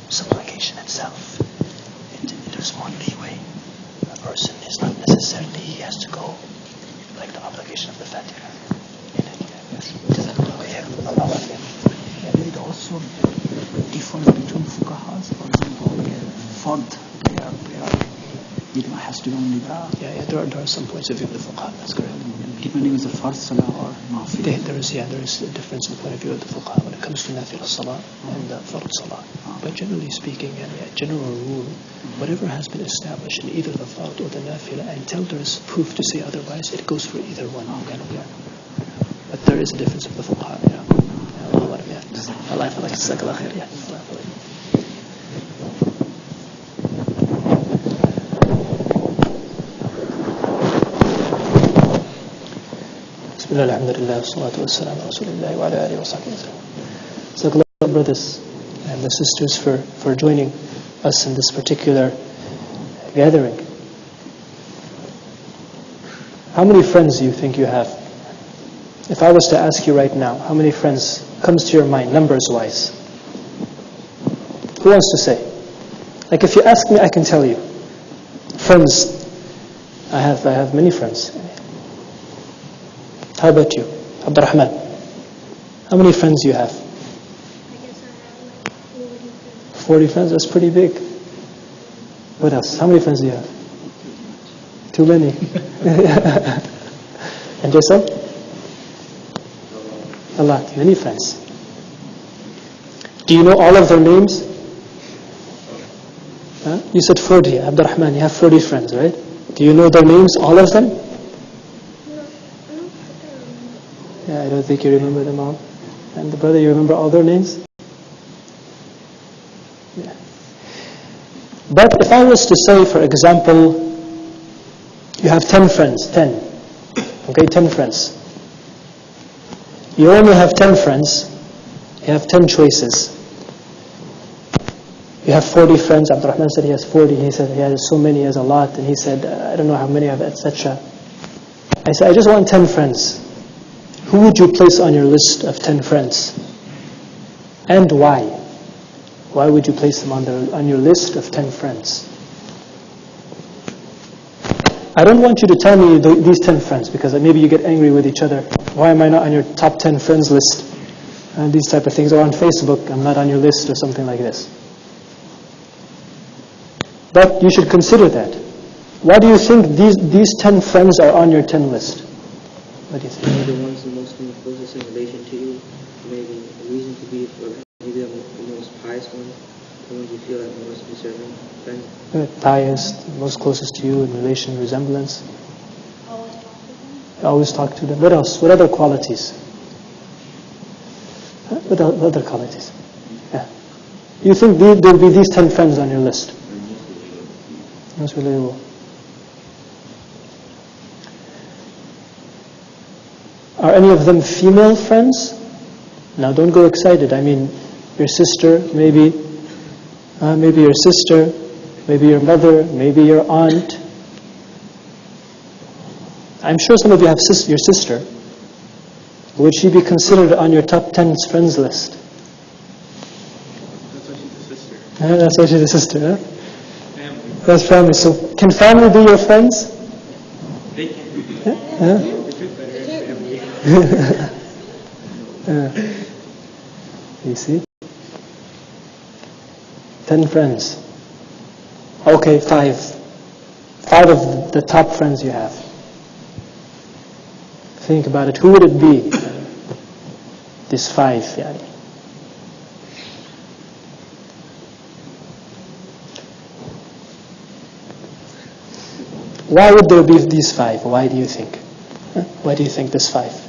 supplication itself, there's more leeway. A person is not necessarily, he has to go like the obligation of the Fatiha. There is also difference between fuqahas, for example, fard, has to be only the... there are some points of view of the fuqaha, that's correct. Depending on the fard salah or nafil. There is a difference in the point of view of the fuqaha when it comes to nafil salah and fard salah. But generally speaking, a general rule, whatever has been established in either the fard or the nafil, until there is proof to say otherwise, it goes for either one. But there is a difference of the fuqaha. Allah yafalak, jazakallah khair. Alhamdulillah, salatu wassalamu ala rasulillah wa ala alihi wa sahbihi. So, brothers and the sisters, for joining us in this particular gathering. How many friends do you think you have? If I was to ask you right now, how many friends comes to your mind, numbers-wise? Who wants to say? Like if you ask me, I can tell you. Friends, I have many friends. How about you, Abdurrahman? How many friends do you have? I guess I have like 40 friends. 40 friends, that's pretty big. What else? How many friends do you have? Too many. And yourself? A lot, many friends. Do you know all of their names? Huh? You said 40, Abdurrahman, you have 40 friends, right? Do you know their names, all of them? Yeah, I don't think you remember them all. And the brother, you remember all their names? Yeah. But if I was to say, for example, you have 10 friends, 10. Okay, 10 friends. You only have 10 friends. You have 10 choices. You have 40 friends. Abdurrahman said he has 40. He said he has so many, he has a lot. And he said, I don't know how many I have, etc. I said, I just want 10 friends. Who would you place on your list of 10 friends? And why? Why would you place them on your list of 10 friends? I don't want you to tell me these 10 friends, because maybe you get angry with each other. Why am I not on your top 10 friends list? And these type of things. Or on Facebook, I'm not on your list or something like this. But you should consider that. Why do you think these 10 friends are on your 10 list? What do you think? Maybe the ones the most closest in relation to you, maybe a reason to be, or maybe the most pious one, the ones you feel like most deserving friends. Pious, most closest to you in relation, resemblance. Always talk to them. What else? What other qualities? What other qualities? Yeah. You think there will be these 10 friends on your list? Most relatable. Are any of them female friends? Now don't go excited. I mean, your sister, maybe your sister, maybe your mother, maybe your aunt. I'm sure some of you have your sister. Would she be considered on your top 10 friends list? That's why she's a sister. That's why she's a sister, huh? Family. That's family. So can family be your friends? They can. Huh? You see? 10 friends. Okay, 5. 5 of the top friends you have. Think about it. Who would it be? This 5, yani. Why would there be these 5? Why do you think? Why do you think this 5?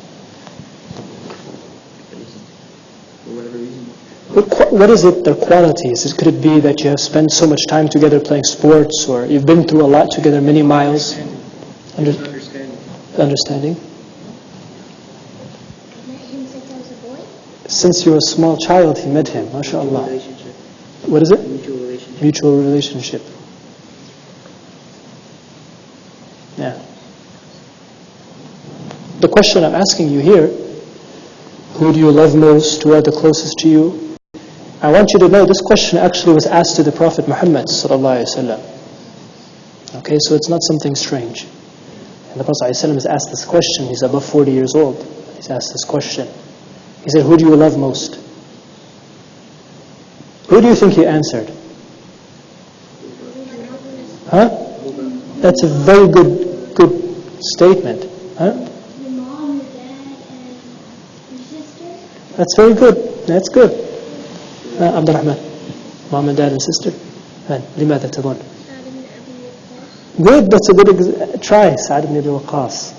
What is it, their qualities? Could it be that you have spent so much time together playing sports, or you've been through a lot together, many miles? Understanding. Met him since I was a boy? Since you were a small child, he met him, mashallah. Relationship. What is it? Mutual relationship. Mutual relationship. Yeah. The question I'm asking you here, who do you love most? Who are the closest to you? I want you to know this question actually was asked to the Prophet Muhammad sallallahu alaihi wasallam. Okay, so it's not something strange. And the Prophet ﷺ is asked this question. He's above 40 years old. He's asked this question. He said, who do you love most? Who do you think he answered? Huh? That's a very good statement. Huh? Your mom, your dad, and your sister. That's very good. That's good. Abdurrahman. Mom and dad and sister. لماذا تظن? Good, that's a good try, Sa'd ibn Abi Waqqas.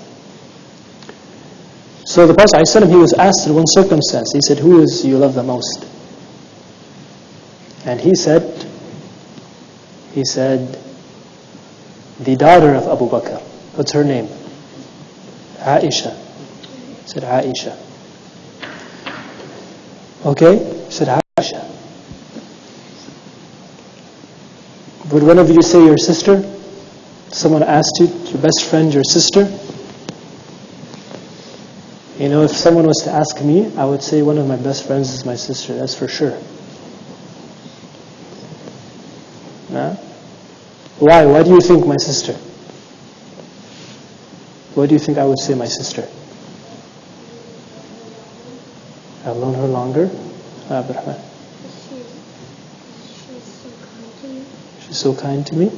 So the Prophet ﷺ, he was asked in one circumstance, he said, who is you love the most? And he said, the daughter of Abu Bakr. What's her name? Aisha. He said, Aisha. Okay? He said, Aisha. Would one of you say your sister? Someone asked you, your best friend, your sister? You know, if someone was to ask me, I would say one of my best friends is my sister, that's for sure. Nah? Why? Why do you think my sister? Why do you think I would say my sister? I've known her longer. Abraham. She's so kind to She's so kind to me. you.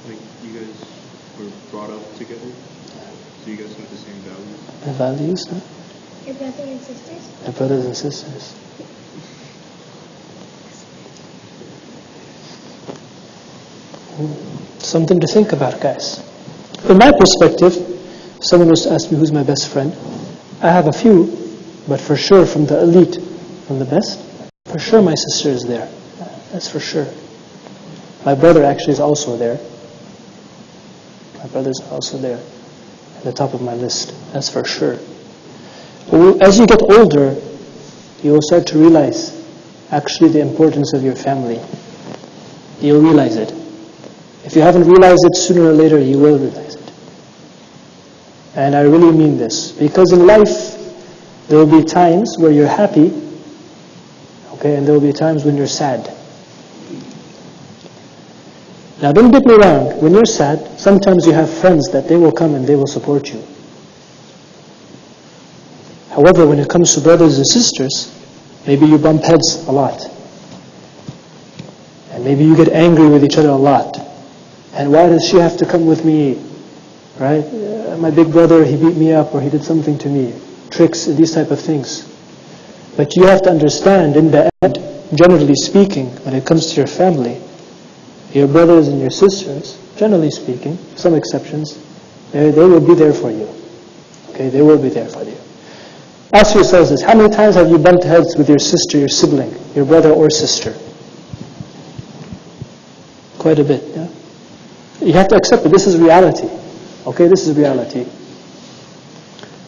Like, you guys were brought up together, so you guys have the same values. My values, huh? Your brother and sisters? My brothers and sisters. Something to think about, guys. From my perspective, if someone was to ask me who's my best friend, I have a few, but for sure from the elite, from the best, for sure my sister is there. That's for sure. My brother actually is also there. My brother's also there, at the top of my list. That's for sure. As you get older, you will start to realize actually the importance of your family. You'll realize it. If you haven't realized it, sooner or later you will realize it. And I really mean this, because in life there will be times where you're happy, okay, and there will be times when you're sad. Now don't get me wrong, when you're sad, sometimes you have friends that they will come and they will support you. However, when it comes to brothers and sisters, maybe you bump heads a lot. And maybe you get angry with each other a lot. And why does she have to come with me? Right? My big brother, he beat me up or he did something to me. Tricks, these type of things. But you have to understand, in the end, generally speaking, when it comes to your family, your brothers and your sisters, generally speaking, some exceptions, they will be there for you. Okay, they will be there for you. Ask yourselves this, how many times have you bumped heads with your sister, your sibling, your brother or sister? Quite a bit, yeah? You have to accept it, this is reality. Okay, this is reality.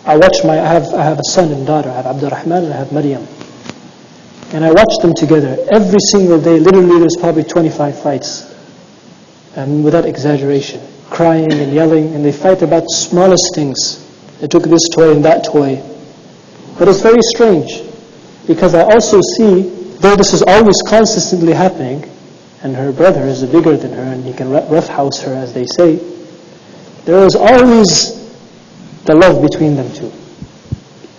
I have a son and daughter, I have Abdurrahman and I have Maryam. And I watch them together. Every single day, literally there's probably 25 fights. And without exaggeration. Crying and yelling, and they fight about the smallest things. They took this toy and that toy. But it's very strange, because I also see, though this is always consistently happening, and her brother is bigger than her, and he can roughhouse her, as they say, there is always the love between them two.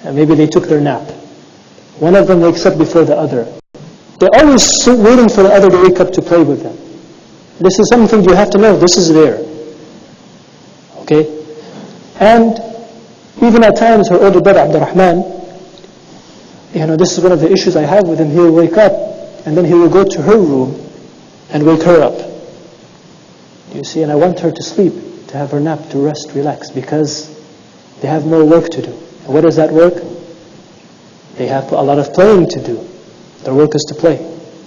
And maybe they took their nap. One of them wakes up before the other. They're always waiting for the other to wake up to play with them. This is something you have to know. This is there. Okay? And even at times, her older brother, Abdurrahman, this is one of the issues I have with him. He'll wake up, and then he will go to her room and wake her up. You see, and I want her to sleep, to have her nap, to rest, relax, because they have more work to do. And what is that work? They have a lot of playing to do. Their work is to play.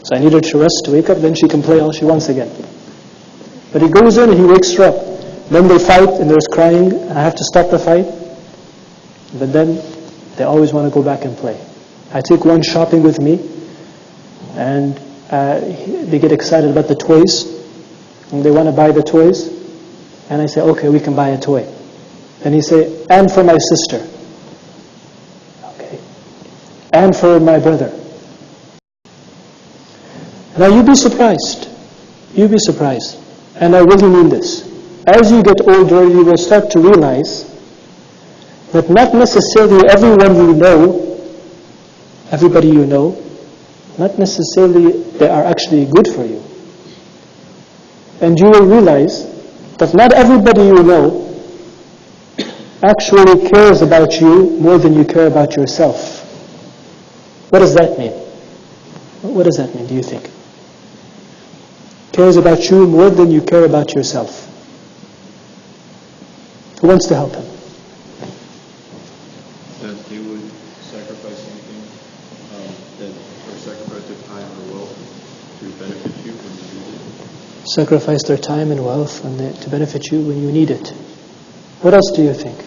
So I need her to rest, to wake up, then she can play all she wants again. But he goes in and he wakes her up. Then they fight and there's crying, and I have to stop the fight. But then they always want to go back and play. I take one shopping with me, and they get excited about the toys, and they want to buy the toys, and I say, okay, we can buy a toy. And he say, and for my sister. Okay. And for my brother. Now you'll be surprised. You'll be surprised. And I really mean this. As you get older, you will start to realize that not necessarily everyone you know, everybody you know, not necessarily they are actually good for you. And you will realize that not everybody you know actually cares about you more than you care about yourself. What does that mean? What does that mean, do you think? Cares about you more than you care about yourself. Who wants to help him? That they would sacrifice something, or sacrifice their time or wealth to benefit you when you need it. Sacrifice their time and wealth to benefit you when you need it. What else do you think?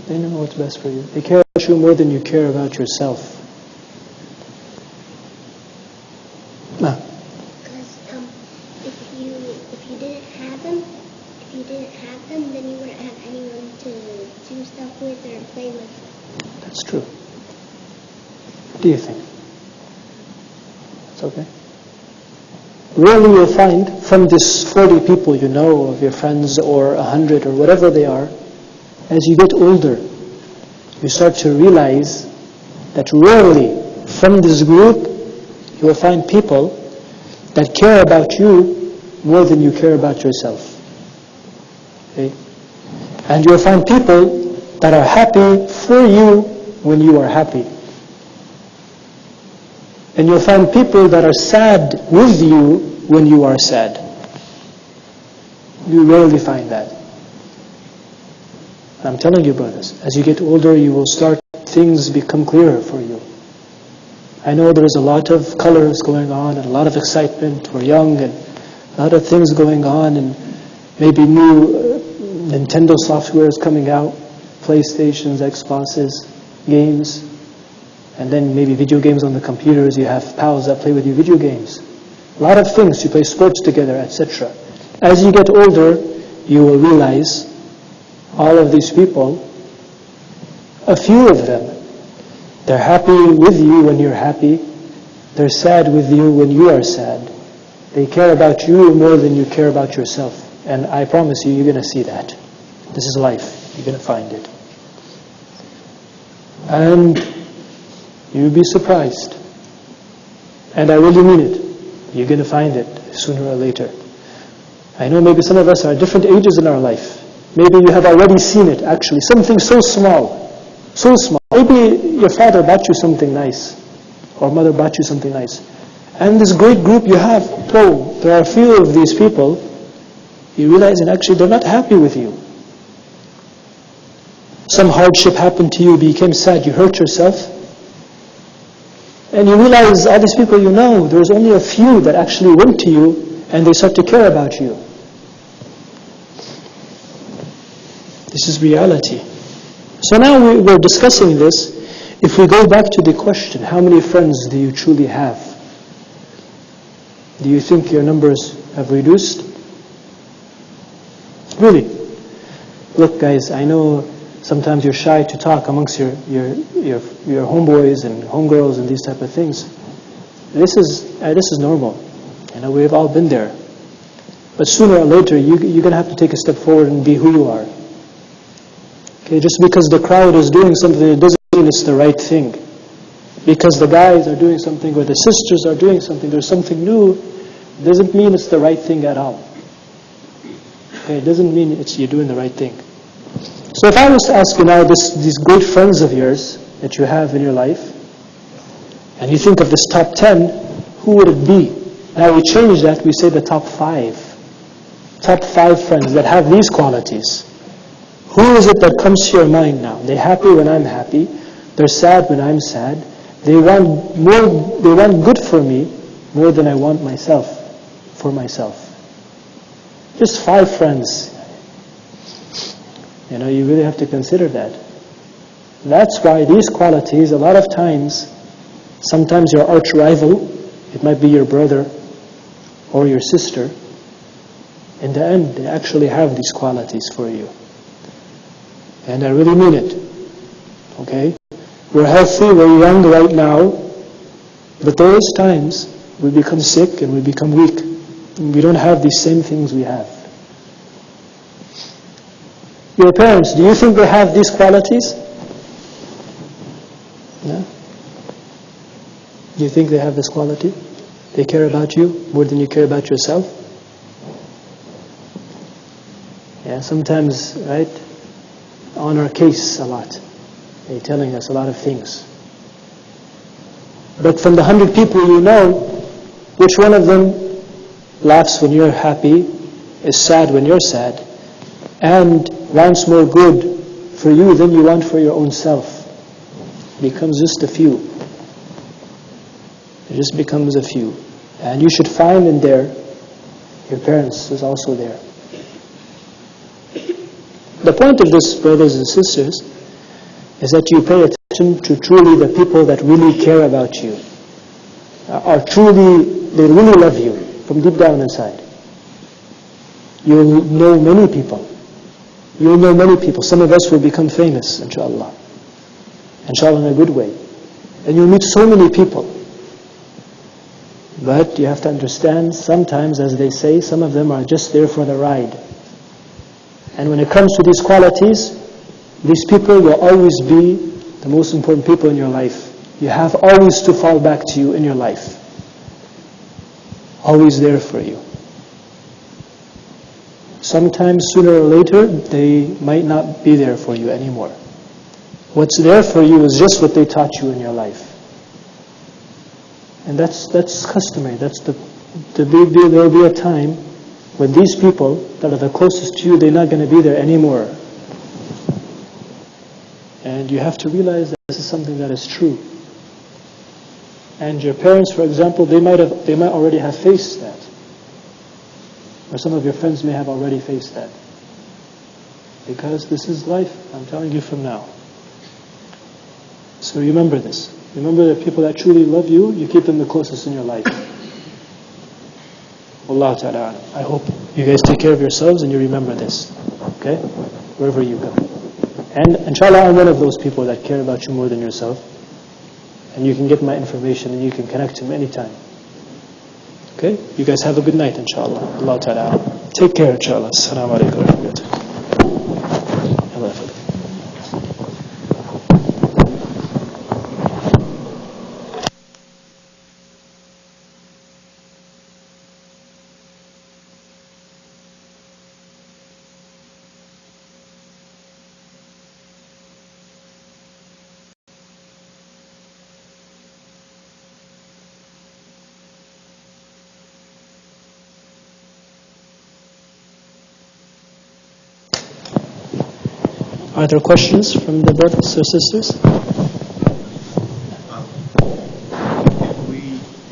They know what's best for you. They care about you more than you care about yourself. Because if you didn't have them, then you wouldn't have anyone to do stuff with or play with. That's true. What do you think? It's okay. Rarely you'll find from this 40 people you know, of your friends, or 100 or whatever they are, as you get older, you start to realize that rarely from this group you will find people that care about you more than you care about yourself. Okay? And you'll find people that are happy for you when you are happy. And you'll find people that are sad with you when you are sad. You rarely find that. I'm telling you, brothers, as you get older, you will start, things become clearer for you. I know there is a lot of colors going on and a lot of excitement. We're young and a lot of things going on, and maybe new Nintendo software is coming out, PlayStations, Xboxes, games, and then maybe video games on the computers. You have pals that play with you video games. A lot of things, you play sports together, etc. As you get older, you will realize all of these people, a few of them, they're happy with you when you're happy. They're sad with you when you are sad. They care about you more than you care about yourself. And I promise you, you're going to see that. This is life. You're going to find it. And you'll be surprised. And I really mean it. You're going to find it sooner or later. I know maybe some of us are at different ages in our life. Maybe you have already seen it, actually. Something so small. So small. Maybe your father bought you something nice. Or mother bought you something nice. And this great group you have, there are a few of these people, you realize that actually they're not happy with you. Some hardship happened to you, you became sad, you hurt yourself. And you realize all these people you know, there's only a few that actually went to you and they start to care about you. This is reality. So now we're discussing this. If we go back to the question, how many friends do you truly have? Do you think your numbers have reduced? Really? Look guys, I know sometimes you're shy to talk amongst your homeboys and homegirls and these type of things. This is normal. You know, we've all been there. But sooner or later, you're going to have to take a step forward and be who you are. Okay, just because the crowd is doing something, it doesn't mean it's the right thing. Because the guys are doing something or the sisters are doing something, there's something new, it doesn't mean it's the right thing at all. Okay, it doesn't mean you're doing the right thing. So if I was to ask you now, these great friends of yours that you have in your life, and you think of this top 10, who would it be? Now we change that, we say the top 5. Top 5 friends that have these qualities. Who is it that comes to your mind now? They're happy when I'm happy. They're sad when I'm sad. They want good for me more than I want myself for myself. Just 5 friends. You know, you really have to consider that. That's why these qualities, a lot of times, sometimes your arch rival, it might be your brother or your sister, in the end, they actually have these qualities for you. And I really mean it. Okay? We're healthy, we're young right now, but there is times we become sick and we become weak. And we don't have these same things we have. Your parents, do you think they have these qualities? No? Do you think they have this quality? They care about you more than you care about yourself? Yeah, sometimes, right, on our case a lot. They're telling us a lot of things. But from the 100 people you know, which one of them laughs when you're happy, is sad when you're sad, and wants more good for you than you want for your own self? It becomes just a few. It just becomes a few. And you should find in there, your parents is also there. The point of this, brothers and sisters, is that you pay attention to truly the people that really care about you. They really love you from deep down inside. You'll know many people. You'll know many people. Some of us will become famous, inshallah. Inshallah, in a good way. And you'll meet so many people. But you have to understand, sometimes, as they say, some of them are just there for the ride. And when it comes to these qualities, these people will always be the most important people in your life. You have always to fall back to you in your life. Always there for you. Sometimes, sooner or later, they might not be there for you anymore. What's there for you is just what they taught you in your life. And that's customary. There will be a time when these people that are the closest to you, they're not going to be there anymore. And you have to realize that this is something that is true. And your parents, for example, they might already have faced that. Or some of your friends may have already faced that. Because this is life, I'm telling you from now. So remember this. Remember the people that truly love you, you keep them the closest in your life. Wallahu ta'ala alam. I hope you guys take care of yourselves and you remember this. Okay? Wherever you go. And inshallah, I'm one of those people that care about you more than yourself. And you can get my information and you can connect to me anytime. Okay? You guys have a good night, inshallah. Allah ta'ala. Take care, inshallah. Assalamu alaikum wa rahmatullahi. Allah hafiz. Are there questions from the brothers or sisters?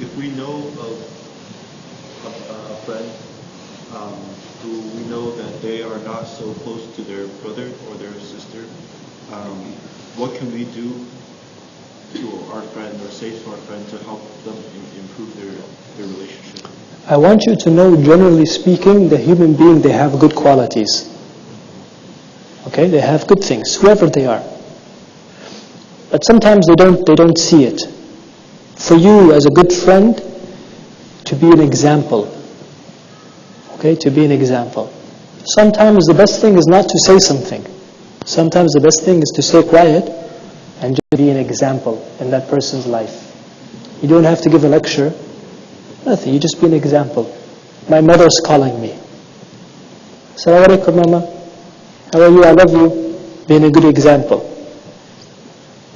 If we know of a friend who we know that they are not so close to their brother or their sister, what can we do to our friend or say to our friend to help them improve their relationship? I want you to know, generally speaking, the human being, they have good qualities. Okay, they have good things, whoever they are. But sometimes they don't see it. For you, as a good friend, to be an example. Okay, to be an example. Sometimes the best thing is not to say something. Sometimes the best thing is to stay quiet and just be an example in that person's life. You don't have to give a lecture. Nothing, you just be an example. My mother's calling me. Assalamu alaikum, Mama. How are you? I love you. Being a good example.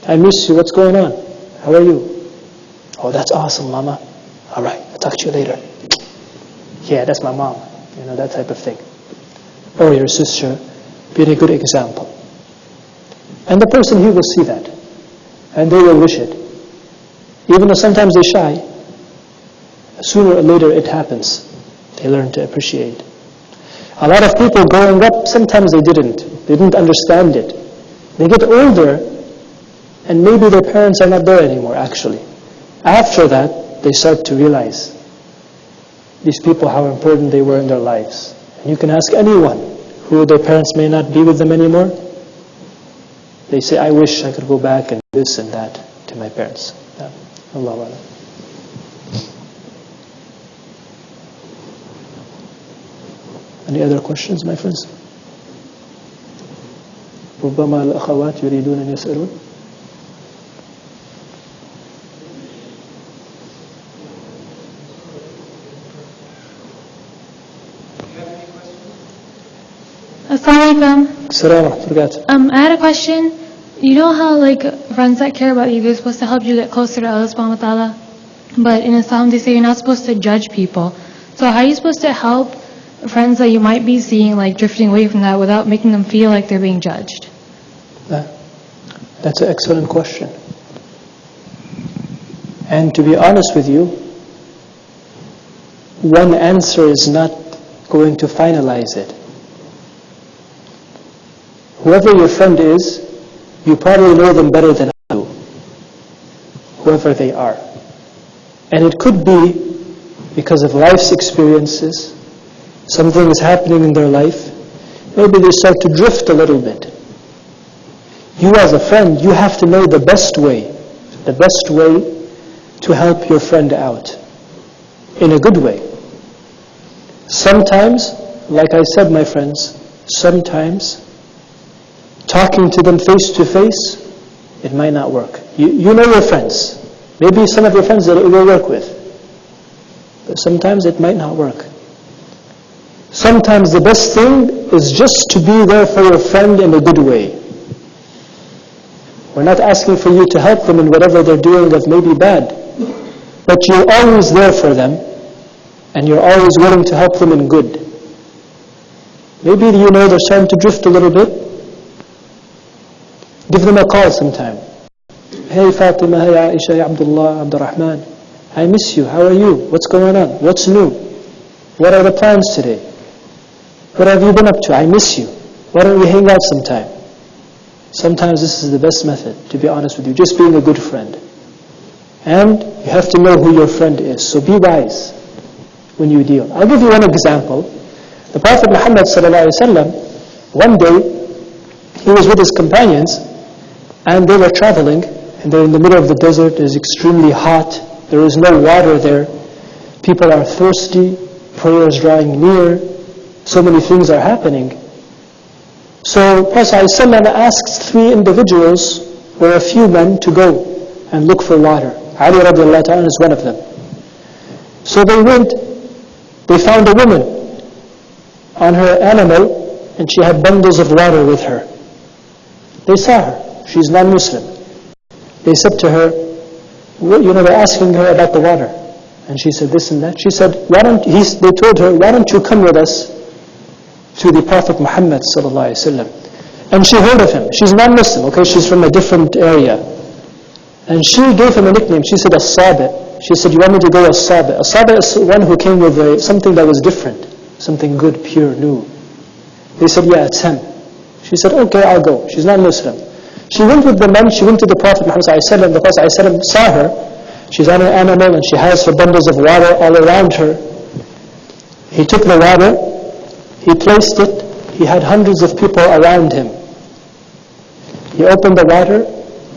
I miss you. What's going on? How are you? Oh, that's awesome, Mama. All right, I'll talk to you later. Yeah, that's my mom. You know, that type of thing. Or your sister. Being a good example. And the person, he will see that. And they will wish it. Even though sometimes they're shy, sooner or later it happens. They learn to appreciate. A lot of people growing up, sometimes they didn't understand it. They get older, and maybe their parents are not there anymore, actually. After that, they start to realize these people, how important they were in their lives. And you can ask anyone who their parents may not be with them anymore. They say, I wish I could go back and this and that to my parents. Allahu Alam. Any other questions, my friends? ربما الأخوات يريدون أن يسألون. Assalamu alaikum. I had a question. You know how like friends that care about you, they're supposed to help you get closer to Allah subhanahu wa ta'ala. But in Islam they say you're not supposed to judge people. So how are you supposed to help friends that you might be seeing like drifting away from that without making them feel like they're being judged? That's an excellent question. And to be honest with you, one answer is not going to finalize it. Whoever your friend is, you probably know them better than I do. Whoever they are. And it could be because of life's experiences, something is happening in their life, maybe they start to drift a little bit. You as a friend, you have to know the best way to help your friend out in a good way. Sometimes, like I said, my friends, sometimes talking to them face to face, it might not work. You know your friends. Maybe some of your friends that it will work with. But sometimes it might not work. Sometimes the best thing is just to be there for your friend in a good way. We're not asking for you to help them in whatever they're doing that may be bad. But you're always there for them, and you're always willing to help them in good. Maybe you know they're starting to drift a little bit. Give them a call sometime. Hey Fatima, hey Aisha, hey Abdullah, Abdurrahman. I miss you. How are you? What's going on? What's new? What are the plans today? What have you been up to? I miss you. Why don't we hang out sometime? Sometimes this is the best method, to be honest with you. Just being a good friend. And you have to know who your friend is. So be wise when you deal. I'll give you one example. The Prophet Muhammad ﷺ, one day, he was with his companions, and they were traveling, and they're in the middle of the desert. It is extremely hot. There is no water there. People are thirsty. Prayer is drawing near. So many things are happening. So Prophet ﷺ asked 3 individuals, or a few men, to go and look for water. Ali radiallahu ta'ala is one of them. So they went. They found a woman on her animal, and she had bundles of water with her. They saw her. She's non-Muslim. They said to her, they're asking her about the water. And she said this and that. She said, they told her, why don't you come with us to the Prophet Muhammad ﷺ. And she heard of him. She's non-Muslim, okay? She's from a different area. And she gave him a nickname. She said, As-Sabi'. She said, you want me to go As-Sabi'? As-Sabi' is one who came with something that was different. Something good, pure, new. They said, yeah, it's him. She said, okay, I'll go. She's not Muslim. She went with the men, she went to the Prophet Muhammad ﷺ. The Prophet ﷺ saw her. She's on an animal and she has her bundles of water all around her. He took the water, he placed it, he had hundreds of people around him. He opened the water,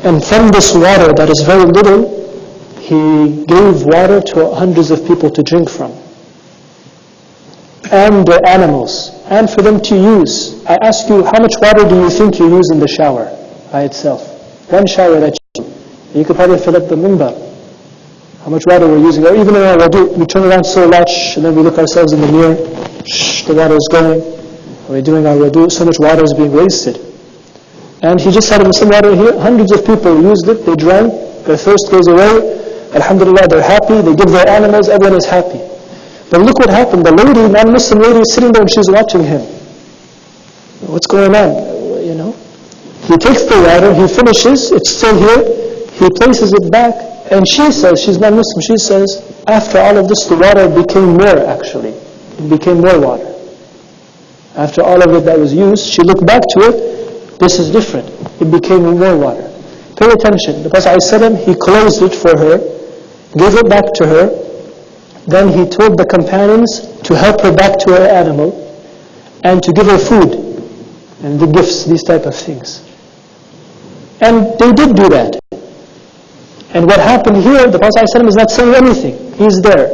and from this water that is very little, he gave water to hundreds of people to drink from. And their animals, and for them to use. I ask you, how much water do you think you use in the shower by itself? One shower that you could probably fill up the minbar. How much water we're using. Or even in our wudu, we turn around so much, and then we look ourselves in the mirror, the water is going. We're doing our wudu, so much water is being wasted. And he just had some water here, hundreds of people used it, they drank, their thirst goes away, alhamdulillah, they're happy, they give their animals, everyone is happy. But look what happened, the lady, non-Muslim lady is sitting there and she's watching him. What's going on, He takes the water, he finishes, it's still here, he places it back, and she says, she's non-Muslim, she says, after all of this, the water became more actually. It became more water. After all of it that was used, she looked back to it, this is different. It became more water. Pay attention. The Prophet ﷺ, he closed it for her, gave it back to her, then he told the companions to help her back to her animal, and to give her food, and the gifts, these type of things. And they did do that. And what happened here, the Prophet ﷺ is not saying anything. He's there.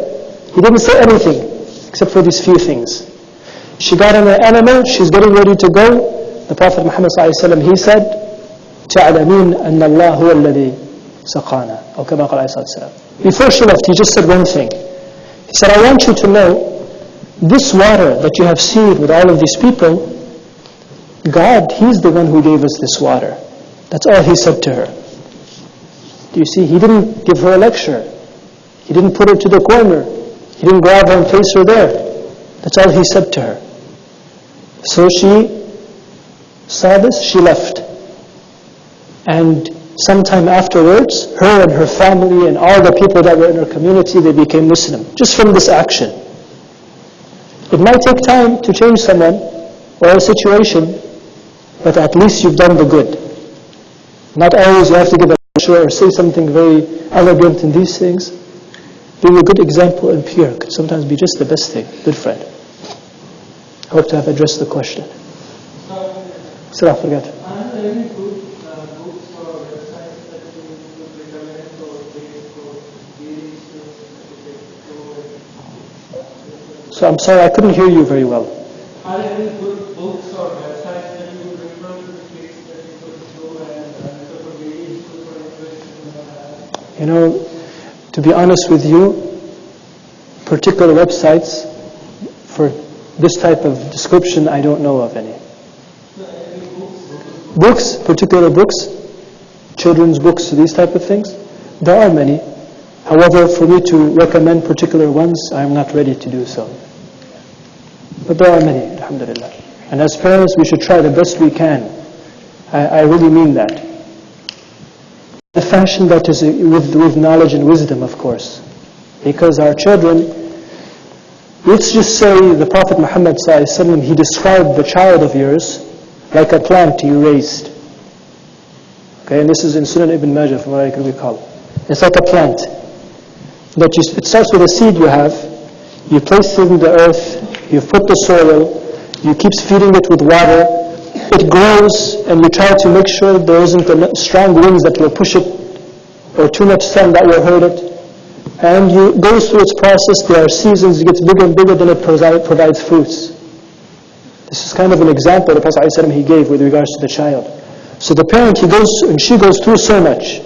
He didn't say anything except for these few things. She got on an animal, she's getting ready to go. The Prophet Muhammad ﷺ, he said, تَعْلَمِينَ أَنَّ اللَّهُ هُوَ الَّذِي سَقَانَا. Or كما قال عليه الصلاة والسلام. Before she left, he just said one thing. He said, I want you to know, this water that you have seen with all of these people, God, He's the one who gave us this water. That's all he said to her. Do you see? He didn't give her a lecture. He didn't put her to the corner. He didn't grab her and place her there. That's all he said to her. So she saw this, she left. And sometime afterwards, her and her family and all the people that were in her community, they became Muslim, just from this action. It might take time to change someone or a situation, but at least you've done the good. Not always you have to give a lecture or say something very elegant in these things. Being a good example and pure could sometimes be just the best thing. Good friend. I hope to have addressed the question. Salah, forget. So I'm sorry, I couldn't hear you very well. Are there any good books or websites that you would recommend to the kids that you could go and sort of really useful for information? You know, to be honest with you, particular websites for this type of description, I don't know of any. Books, particular books, children's books, these type of things, there are many. However, for me to recommend particular ones, I am not ready to do so. But there are many, alhamdulillah. And as parents, we should try the best we can. I really mean that. The fashion that is with knowledge and wisdom, of course. Because our children, let's just say the Prophet Muhammad ﷺ, he described the child of yours like a plant you raised. Okay, and this is in Sunan Ibn Majah, from what I can recall. It's like a plant. It starts with a seed you have, you place it in the earth, you put the soil, you keep feeding it with water, it grows, and you try to make sure there isn't strong winds that will push it, or too much sun that will hurt it. And you go through its process, there are seasons, it gets bigger and bigger, then it provides fruits. This is kind of an example the Prophet ﷺ he gave with regards to the child. So the parent, she goes through so much.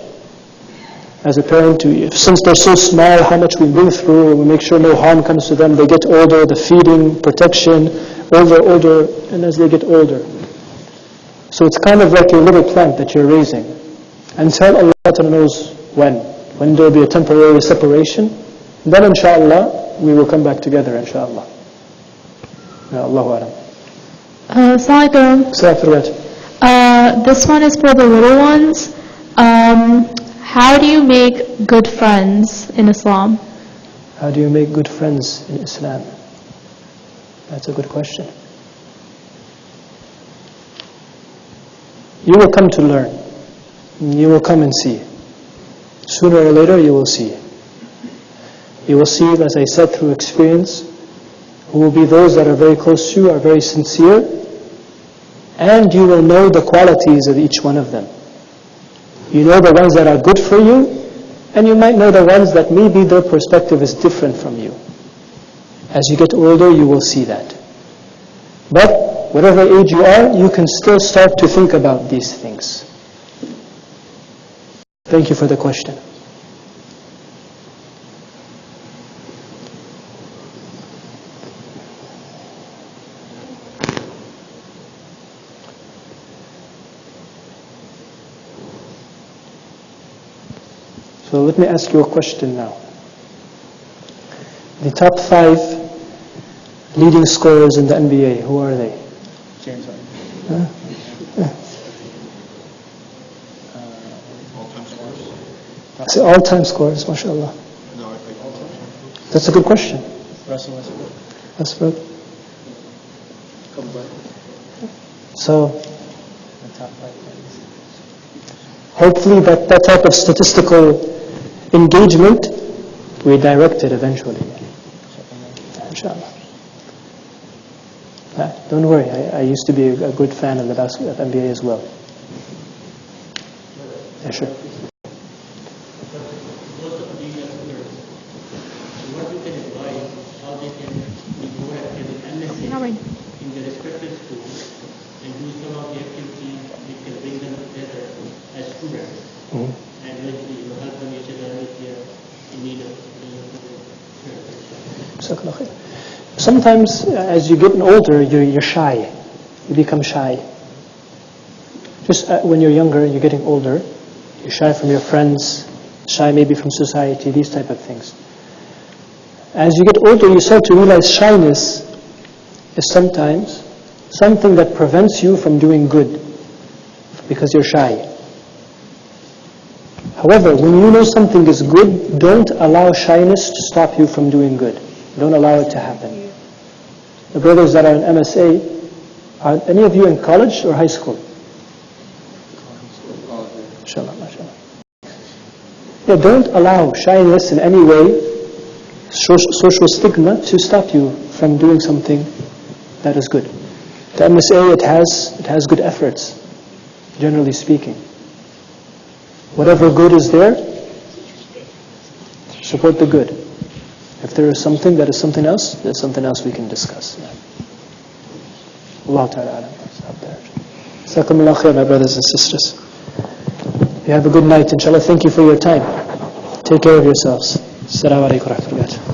As a parent, since they're so small, how much we go through, we make sure no harm comes to them. They get older, the feeding, protection, older, and as they get older. So it's kind of like a little plant that you're raising. Until Allah knows when there will be a temporary separation, then inshallah, we will come back together, inshallah. Ya Allahu Alam. Assalamu alaikum. This one is for the little ones. How do you make good friends in Islam? How do you make good friends in Islam? That's a good question. You will come to learn. You will come and see. Sooner or later you will see. You will see, as I said, through experience, who will be those that are very close to you, are very sincere, and you will know the qualities of each one of them. You know the ones that are good for you, and you might know the ones that maybe their perspective is different from you. As you get older, you will see that. But whatever age you are, you can still start to think about these things. Thank you for the question. So let me ask you a question now. The top 5 leading scorers in the NBA, who are they? James Harden. All-time scorers. Say all-time scorers, mashallah. No, I think all-time. That's a good question. Russell Westbrook. Westbrook. Kobe. So The top 5 players. hopefully that type of statistical engagement, we direct it eventually. Inshallah. Don't worry, I used to be a good fan of the NBA as well. Yeah, sure. Most of the students, what you can advise, how they can be more active and unnecessary in their respective schools and do some of the activities which can bring them together as students and eventually help them each other if they are in need of Sometimes as you get older, you're shy. You become shy. Just when you're younger, you're getting older, you're shy from your friends, shy maybe from society, these type of things. As you get older, you start to realize shyness is sometimes something that prevents you from doing good because you're shy. However, when you know something is good, don't allow shyness to stop you from doing good. Don't allow it to happen. The brothers that are in MSA, are any of you in college or high school? Inshallah, mashallah. Yeah, don't allow shyness in any way, social stigma, to stop you from doing something that is good. The MSA, it has good efforts, generally speaking. Whatever good is there, support the good. If there is something that is something else, there's something else we can discuss. Yeah. Allah Ta'ala alam. Stop there. Jazakumullah khair, my brothers and sisters. You have a good night, inshallah. Thank you for your time. Take care of yourselves. Assalamu alaikum wa rahmatullahi.